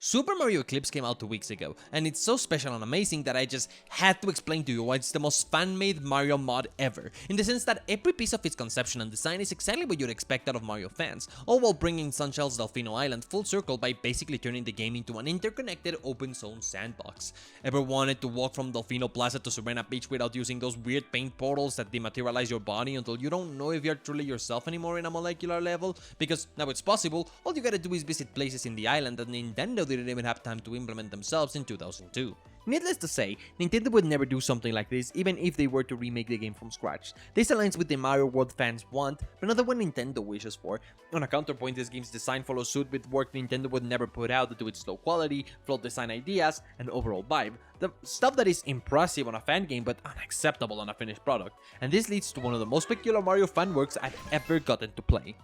Super Mario Eclipse came out 2 weeks ago, and it's so special and amazing that I just had to explain to you why it's the most fan-made Mario mod ever, in the sense that every piece of its conception and design is exactly what you'd expect out of Mario fans, all while bringing Sunshell's Delphino Island full circle by basically turning the game into an interconnected open zone sandbox. Ever wanted to walk from Delphino Plaza to Serena Beach without using those weird paint portals that dematerialize your body until you don't know if you're truly yourself anymore in a molecular level? Because now it's possible, all you gotta do is visit places in the island that Nintendo didn't even have time to implement themselves in 2002. Needless to say, Nintendo would never do something like this even if they were to remake the game from scratch. This aligns with the Mario World fans want, but not the one Nintendo wishes for. On a counterpoint, this game's design follows suit with work Nintendo would never put out due to its low quality, flawed design ideas, and overall vibe. The stuff that is impressive on a fan game but unacceptable on a finished product. And this leads to one of the most peculiar Mario fan works I've ever gotten to play.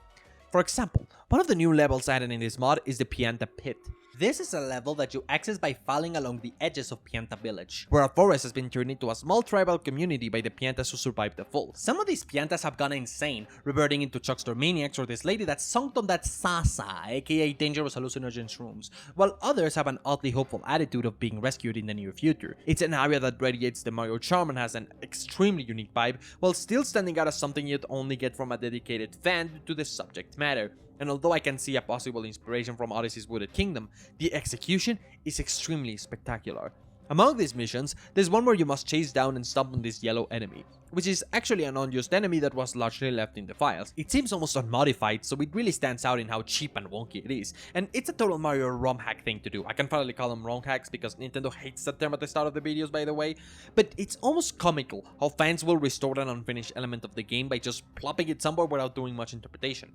For example, one of the new levels added in this mod is the Pianta Pit. This is a level that you access by falling along the edges of Pianta Village, where a forest has been turned into a small tribal community by the Piantas who survived the fall. Some of these Piantas have gone insane, reverting into chuckster maniacs or this lady that sunked on that Sasa, aka dangerous hallucinogen shrooms, while others have an oddly hopeful attitude of being rescued in the near future. It's an area that radiates the Mario charm and has an extremely unique vibe, while still standing out as something you'd only get from a dedicated fan due to the subject matter. And although I can see a possible inspiration from Odyssey's Wooded Kingdom, the execution is extremely spectacular. Among these missions, there's one where you must chase down and stomp on this yellow enemy, which is actually an unused enemy that was largely left in the files. It seems almost unmodified, so it really stands out in how cheap and wonky it is, and it's a total Mario ROM hack thing to do. I can finally call them ROM hacks because Nintendo hates that term at the start of the videos, by the way, but it's almost comical how fans will restore an unfinished element of the game by just plopping it somewhere without doing much interpretation.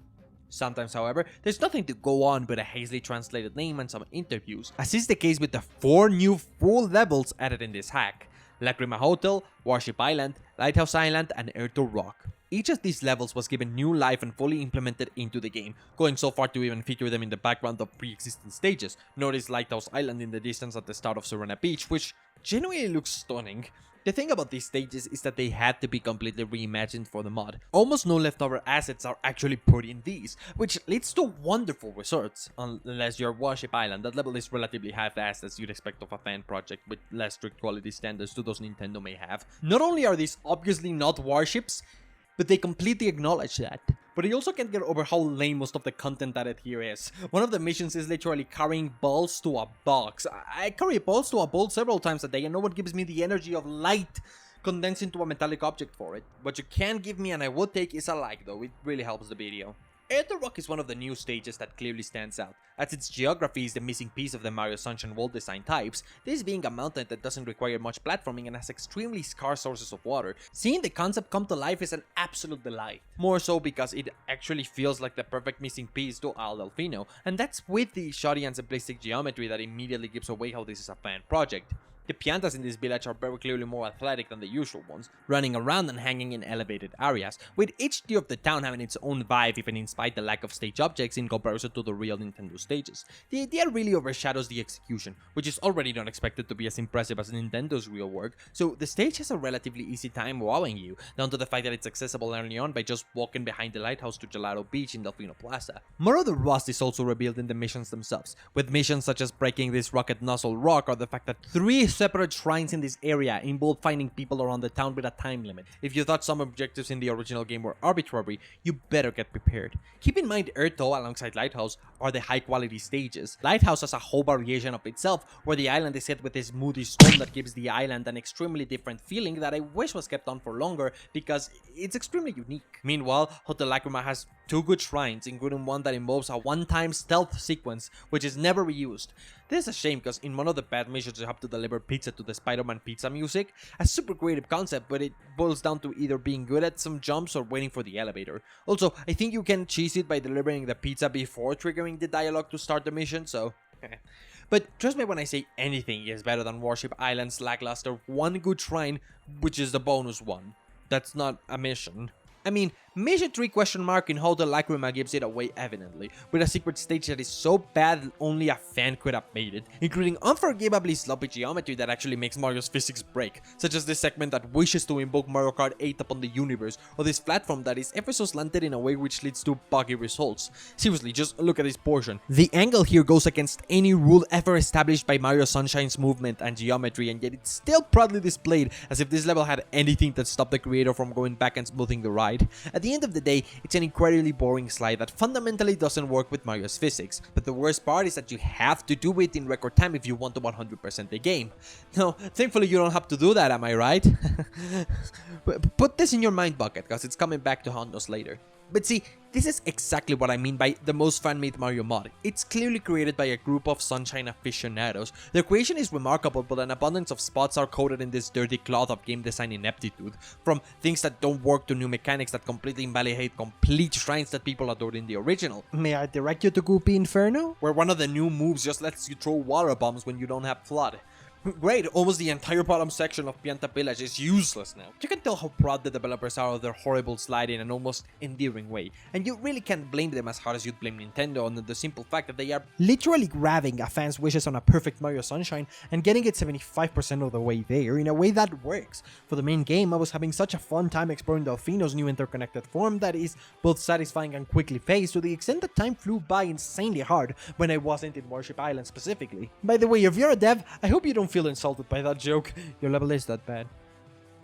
Sometimes, however, there's nothing to go on but a hazily translated name and some interviews, as is the case with the 4 new full levels added in this hack: Lacrima Hotel, Warship Island, Lighthouse Island, and Erto Rock. Each of these levels was given new life and fully implemented into the game, going so far to even feature them in the background of pre-existing stages. Notice Lighthouse Island in the distance at the start of Serena Beach, which genuinely looks stunning. The thing about these stages is that they had to be completely reimagined for the mod. Almost no leftover assets are actually put in these, which leads to wonderful results, unless you're Warship Island. That level is relatively half-assed as you'd expect of a fan project with less strict quality standards to those Nintendo may have. Not only are these obviously not warships, but they completely acknowledge that. But I also can't get over how lame most of the content added here is. One of the missions is literally carrying balls to a box. I carry balls to a bowl several times a day and no one gives me the energy of light condensed into a metallic object for it. What you can give me and I would take is a like though, it really helps the video. Erto Rock is one of the new stages that clearly stands out, as its geography is the missing piece of the Mario Sunshine world design types, this being a mountain that doesn't require much platforming and has extremely scarce sources of water. Seeing the concept come to life is an absolute delight, more so because it actually feels like the perfect missing piece to Al Delphino, and that's with the shoddy and simplistic geometry that immediately gives away how this is a fan project. The Piantas in this village are very clearly more athletic than the usual ones, running around and hanging in elevated areas, with each tier of the town having its own vibe even in spite the lack of stage objects in comparison to the real Nintendo stages. The idea really overshadows the execution, which is already not expected to be as impressive as Nintendo's real work, so the stage has a relatively easy time wowing you, down to the fact that it's accessible early on by just walking behind the lighthouse to Gelato Beach in Delphino Plaza. More of the rust is also revealed in the missions themselves, with missions such as breaking this rocket nozzle rock or the fact that 3 separate shrines in this area involve finding people around the town with a time limit. If you thought some objectives in the original game were arbitrary, you better get prepared. Keep in mind Erto alongside Lighthouse are the high quality stages. Lighthouse has a whole variation of itself, where the island is hit with this moody storm that gives the island an extremely different feeling that I wish was kept on for longer because it's extremely unique. Meanwhile, Hotel Lacrima has 2 good shrines, including one that involves a one-time stealth sequence, which is never reused. This is a shame because in one of the bad missions you have to deliver pizza to the Spider-Man pizza music, a super creative concept, but it boils down to either being good at some jumps or waiting for the elevator. Also, I think you can cheese it by delivering the pizza before triggering the dialogue to start the mission, so But trust me when I say anything is better than Warship Island's lackluster one good shrine, which is the bonus one. That's not a mission. I mean, Mission 3 question mark in how the Lacrima gives it away evidently, with a secret stage that is so bad that only a fan could have made it, including unforgivably sloppy geometry that actually makes Mario's physics break, such as this segment that wishes to invoke Mario Kart 8 upon the universe, or this platform that is ever so slanted in a way which leads to buggy results. Seriously, just look at this portion. The angle here goes against any rule ever established by Mario Sunshine's movement and geometry, and yet it's still proudly displayed as if this level had anything that stopped the creator from going back and smoothing the ride. At the end of the day, it's an incredibly boring slide that fundamentally doesn't work with Mario's physics, but the worst part is that you have to do it in record time if you want to 100% the game. No, thankfully you don't have to do that, am I right? Put this in your mind bucket, cause it's coming back to haunt us later. But see, this is exactly what I mean by the most fan-made Mario mod. It's clearly created by a group of Sunshine aficionados. Their creation is remarkable, but an abundance of spots are coated in this dirty cloth of game design ineptitude. From things that don't work to new mechanics that completely invalidate complete shrines that people adored in the original. May I direct you to Goopy Inferno? Where one of the new moves just lets you throw water bombs when you don't have flood. Great, almost the entire bottom section of Pianta Village is useless now. You can tell how proud the developers are of their horrible slide in an almost endearing way, and you really can't blame them as hard as you'd blame Nintendo on the simple fact that they are literally grabbing a fan's wishes on a perfect Mario Sunshine and getting it 75% of the way there in a way that works. For the main game, I was having such a fun time exploring Delphino's new interconnected form that is both satisfying and quickly phased, to the extent that time flew by insanely hard when I wasn't in Worship Island specifically. By the way, if you're a dev, I hope you don't feel insulted by that joke. Your level is that bad.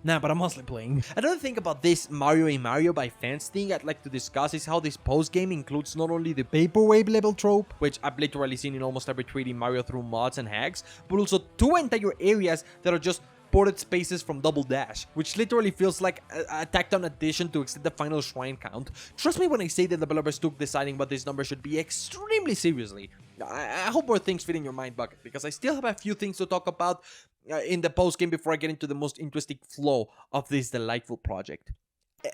Nah, but I'm mostly playing. Another thing about this Mario a Mario by fans thing I'd like to discuss is how this post-game includes not only the vaporwave level trope, which I've literally seen in almost every 3D Mario through mods and hacks, but also 2 entire areas that are just ported spaces from Double Dash, which literally feels like a tacked on addition to extend the final shrine count. Trust me when I say the developers took deciding what this number should be extremely seriously. I hope more things fit in your mind bucket, because I still have a few things to talk about in the post game before I get into the most interesting flow of this delightful project.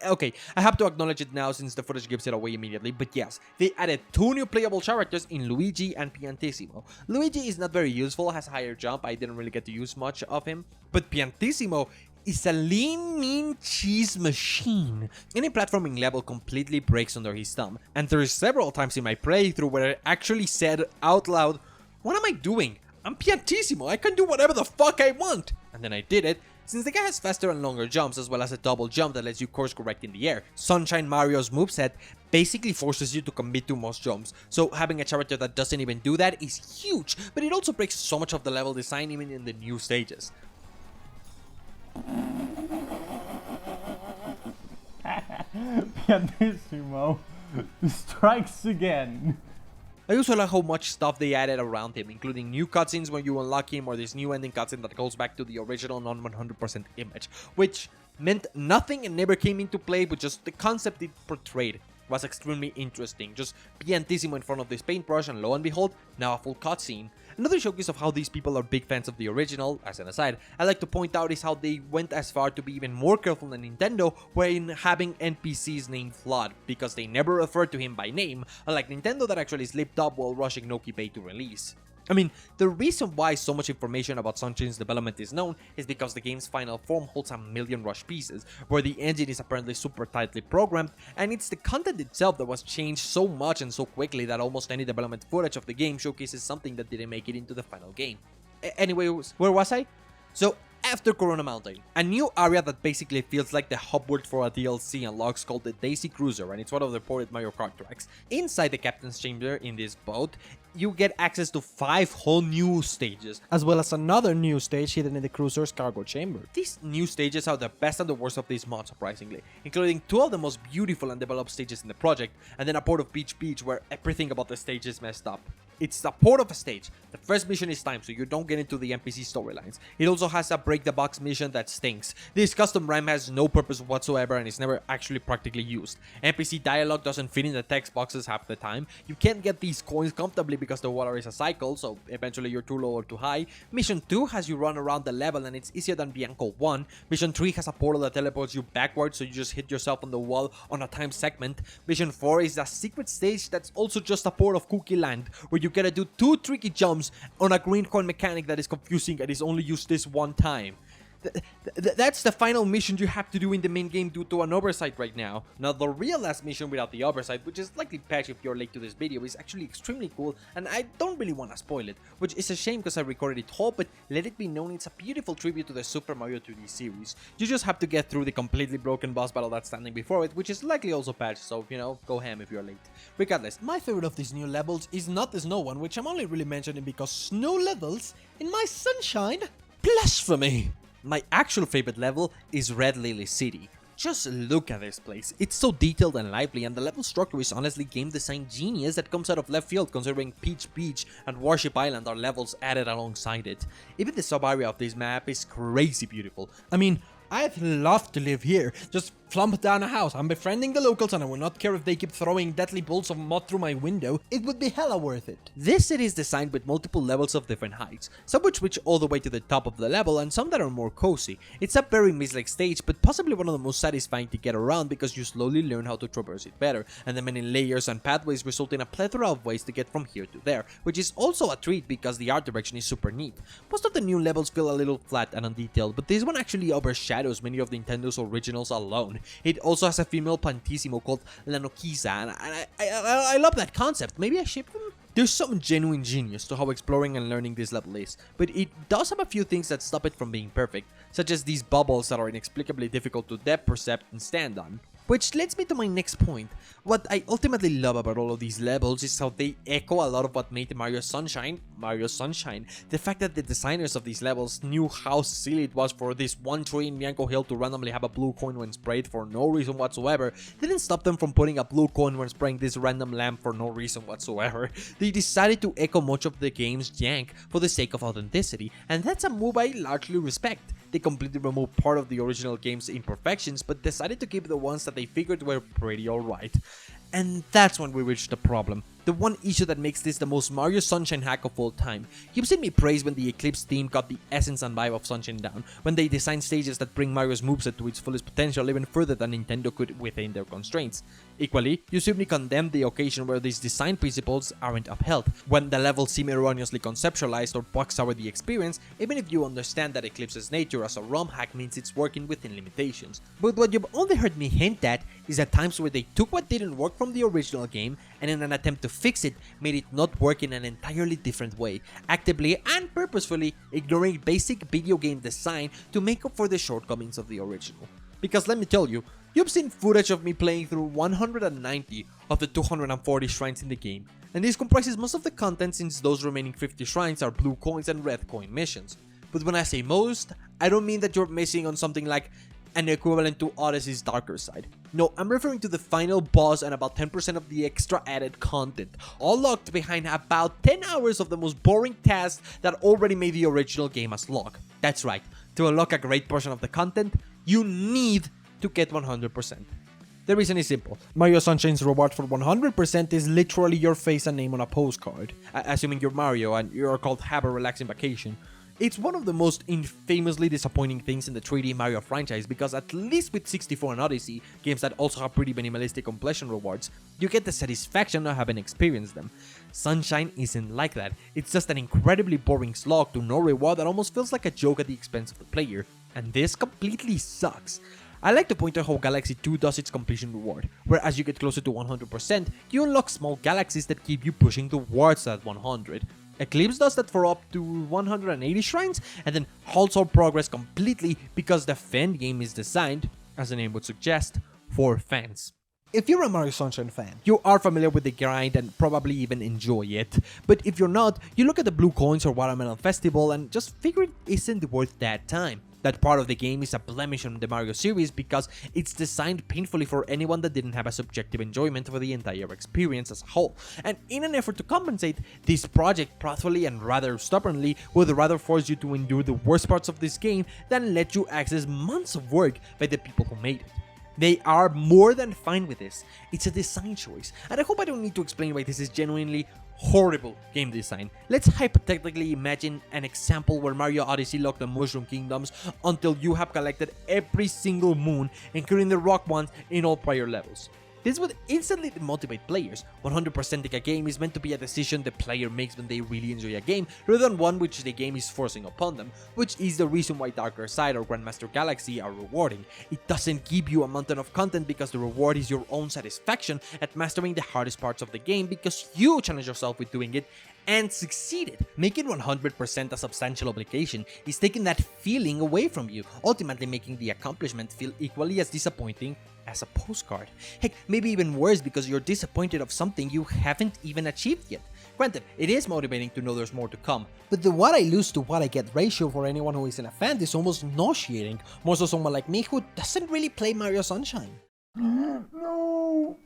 Okay, I have to acknowledge it now since the footage gives it away immediately, but yes, they added 2 new playable characters in Luigi and Piantissimo. Luigi is not very useful, has a higher jump, I didn't really get to use much of him, but Piantissimo is a lean, mean cheese machine. Any platforming level completely breaks under his thumb, and there is several times in my playthrough where I actually said out loud, "What am I doing? I'm Piantissimo, I can do whatever the fuck I want!" And then I did it. Since the guy has faster and longer jumps as well as a double jump that lets you course correct in the air, Sunshine Mario's moveset basically forces you to commit to most jumps, so having a character that doesn't even do that is huge, but it also breaks so much of the level design even in the new stages. Pianissimo strikes again. I also like how much stuff they added around him, including new cutscenes when you unlock him, or this new ending cutscene that goes back to the original non-100% image, which meant nothing and never came into play, but just the concept it portrayed was extremely interesting. Just Piantissimo in front of this paintbrush, and lo and behold, now a full cutscene. Another showcase of how these people are big fans of the original, as an aside, I like to point out is how they went as far to be even more careful than Nintendo when having NPCs named Flood, because they never referred to him by name, unlike Nintendo that actually slipped up while rushing Noki Bay to release. I mean, the reason why so much information about Sunshine's development is known is because the game's final form holds a million rush pieces, where the engine is apparently super tightly programmed, and it's the content itself that was changed so much and so quickly that almost any development footage of the game showcases something that didn't make it into the final game. Anyway, where was I? So, after Corona Mountain, a new area that basically feels like the hub world for a DLC unlocks called the Daisy Cruiser, and it's one of the ported Mario Kart tracks. Inside the captain's chamber in this boat, you get access to 5 whole new stages, as well as another new stage hidden in the cruiser's cargo chamber. These new stages are the best and the worst of this mod, surprisingly, including 2 of the most beautiful and developed stages in the project, and then a port of Beach Beach where everything about the stage is messed up. It's a port of a stage. The first mission is timed, so you don't get into the NPC storylines. It also has a break the box mission that stinks. This custom rhyme has no purpose whatsoever and is never actually practically used. NPC dialogue doesn't fit in the text boxes half the time. You can't get these coins comfortably because the water is a cycle, so eventually you're too low or too high. Mission 2 has you run around the level and it's easier than Bianco 1. Mission 3 has a portal that teleports you backwards, so you just hit yourself on the wall on a time segment. Mission 4 is a secret stage that's also just a port of Cookie Land, where you gotta do 2 tricky jumps on a green coin mechanic that is confusing and is only used this one time. That's the final mission you have to do in the main game due to an oversight right now. Now, the real last mission without the oversight, which is likely patched if you're late to this video, is actually extremely cool, and I don't really want to spoil it, which is a shame because I recorded it whole, but let it be known it's a beautiful tribute to the Super Mario 2D series. You just have to get through the completely broken boss battle that's standing before it, which is likely also patched, so, you know, go ham if you're late. Regardless, my favorite of these new levels is not the snow one, which I'm only really mentioning because snow levels in my sunshine? Blasphemy! My actual favorite level is Red Lily City. Just look at this place, it's so detailed and lively, and the level structure is honestly game design genius that comes out of left field considering Peach Beach and Warship Island are levels added alongside it. Even the sub area of this map is crazy beautiful. I mean, I'd love to live here, just flump down a house, I'm befriending the locals and I will not care if they keep throwing deadly bolts of mud through my window, it would be hella worth it. This city is designed with multiple levels of different heights, some which reach all the way to the top of the level and some that are more cozy. It's a very maze-like stage, but possibly one of the most satisfying to get around because you slowly learn how to traverse it better, and the many layers and pathways result in a plethora of ways to get from here to there, which is also a treat because the art direction is super neat. Most of the new levels feel a little flat and undetailed, but this one actually overshadows many of Nintendo's originals alone. It also has a female Pantissimo called La Noquisa, and I love that concept. Maybe I ship them? There's some genuine genius to how exploring and learning this level is, but it does have a few things that stop it from being perfect, such as these bubbles that are inexplicably difficult to depth percept and stand on. Which leads me to my next point. What I ultimately love about all of these levels is how they echo a lot of what made Mario Sunshine. The fact that the designers of these levels knew how silly it was for this one tree in Bianco Hill to randomly have a blue coin when sprayed for no reason whatsoever didn't stop them from putting a blue coin when spraying this random lamp for no reason whatsoever. They decided to echo much of the game's jank for the sake of authenticity, and that's a move I largely respect. They completely removed part of the original game's imperfections, but decided to keep the ones that they figured were pretty alright. And that's when we reached the problem. The one issue that makes this the most Mario Sunshine hack of all time. You've seen me praise when the Eclipse team got the essence and vibe of Sunshine down, when they designed stages that bring Mario's moveset to its fullest potential even further than Nintendo could within their constraints. Equally, you simply condemn the occasion where these design principles aren't upheld, when the levels seem erroneously conceptualized or bugs sour the experience, even if you understand that Eclipse's nature as a ROM hack means it's working within limitations. But what you've only heard me hint at is at times where they took what didn't work from the original game and in an attempt to fix it, made it not work in an entirely different way, actively and purposefully ignoring basic video game design to make up for the shortcomings of the original. Because let me tell you, you've seen footage of me playing through 190 of the 240 shrines in the game, and this comprises most of the content since those remaining 50 shrines are blue coins and red coin missions. But when I say most, I don't mean that you're missing on something like an equivalent to Odyssey's darker side. No, I'm referring to the final boss and about 10% of the extra added content, all locked behind about 10 hours of the most boring tasks that already made the original game a slog. That's right, to unlock a great portion of the content, you need to get 100%. The reason is simple. Mario Sunshine's reward for 100% is literally your face and name on a postcard, assuming you're Mario and you're called Have a Relaxing Vacation. It's one of the most infamously disappointing things in the 3D Mario franchise because at least with 64 and Odyssey, games that also have pretty minimalistic completion rewards, you get the satisfaction of having experienced them. Sunshine isn't like that, it's just an incredibly boring slog to no reward that almost feels like a joke at the expense of the player, and this completely sucks. I like to point out how Galaxy 2 does its completion reward, where as you get closer to 100%, you unlock small galaxies that keep you pushing towards that 100. Eclipse does that for up to 180 shrines, and then halts all progress completely because the Fangame is designed, as the name would suggest, for fans. If you're a Mario Sunshine fan, you are familiar with the grind and probably even enjoy it. But if you're not, you look at the Blue Coins or Watermelon Festival and just figure it isn't worth that time. That part of the game is a blemish on the Mario series because it's designed painfully for anyone that didn't have a subjective enjoyment for the entire experience as a whole. And in an effort to compensate, this project proudly and rather stubbornly would rather force you to endure the worst parts of this game than let you access months of work by the people who made it. They are more than fine with this. It's a design choice, and I hope I don't need to explain why this is genuinely horrible game design. Let's hypothetically imagine an example where Mario Odyssey locked the Mushroom Kingdoms until you have collected every single moon, including the rock ones in all prior levels. This would instantly demotivate players. 100%ing a game is meant to be a decision the player makes when they really enjoy a game, rather than one which the game is forcing upon them, which is the reason why Darker Side or Grandmaster Galaxy are rewarding. It doesn't give you a mountain of content because the reward is your own satisfaction at mastering the hardest parts of the game because you challenge yourself with doing it and succeeded. Making 100% a substantial obligation is taking that feeling away from you, ultimately making the accomplishment feel equally as disappointing as a postcard. Heck, maybe even worse because you're disappointed of something you haven't even achieved yet. Granted, it is motivating to know there's more to come, but the what I lose to what I get ratio for anyone who isn't a fan is almost nauseating, more so someone like me who doesn't really play Mario Sunshine. No.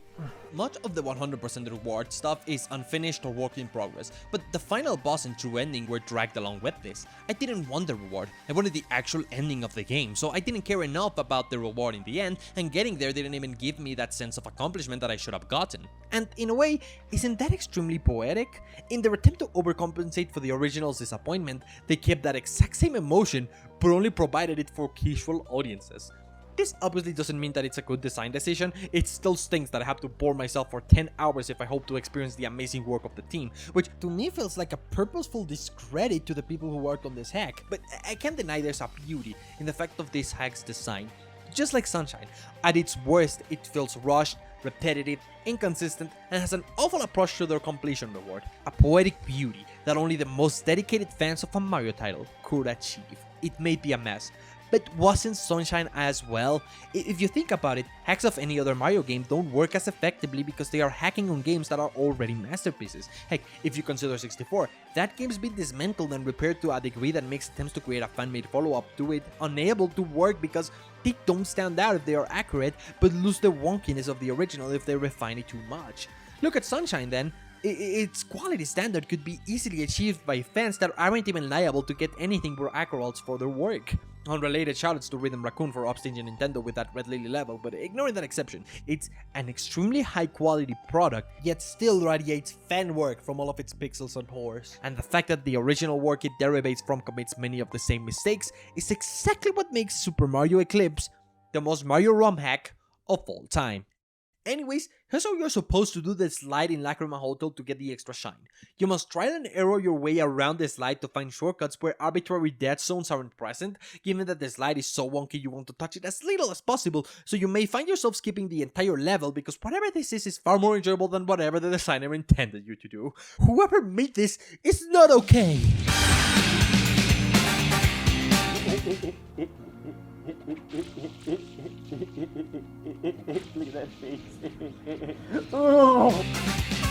Much of the 100% reward stuff is unfinished or work in progress, but the final boss and true ending were dragged along with this. I didn't want the reward, I wanted the actual ending of the game, so I didn't care enough about the reward in the end, and getting there didn't even give me that sense of accomplishment that I should have gotten. And in a way, isn't that extremely poetic? In their attempt to overcompensate for the original's disappointment, they kept that exact same emotion, but only provided it for casual audiences. This obviously doesn't mean that it's a good design decision, it still stinks that I have to bore myself for 10 hours if I hope to experience the amazing work of the team, which to me feels like a purposeful discredit to the people who worked on this hack, but I can't deny there's a beauty in the fact of this hack's design. Just like Sunshine, at its worst it feels rushed, repetitive, inconsistent, and has an awful approach to their completion reward, a poetic beauty that only the most dedicated fans of a Mario title could achieve. It may be a mess, but wasn't Sunshine as well? If you think about it, hacks of any other Mario game don't work as effectively because they are hacking on games that are already masterpieces. Heck, if you consider 64, that game's been dismantled and repaired to a degree that makes attempts to create a fan-made follow-up to it unable to work because they don't stand out if they are accurate, but lose the wonkiness of the original if they refine it too much. Look at Sunshine then. Its quality standard could be easily achieved by fans that aren't even liable to get anything but accolades for their work. Unrelated shoutouts to Rhythm Raccoon for upstaging Nintendo with that Red Lily level, but ignoring that exception, it's an extremely high quality product, yet still radiates fan work from all of its pixels and pores. And the fact that the original work it derivates from commits many of the same mistakes is exactly what makes Super Mario Eclipse the most Mario ROM hack of all time. Anyways, here's how you're supposed to do the slide in Lacrima Hotel to get the extra shine. You must trial and error your way around the slide to find shortcuts where arbitrary dead zones aren't present, given that the slide is so wonky you want to touch it as little as possible, so you may find yourself skipping the entire level because whatever this is far more enjoyable than whatever the designer intended you to do. Whoever made this is not okay! Look at that face. Oh.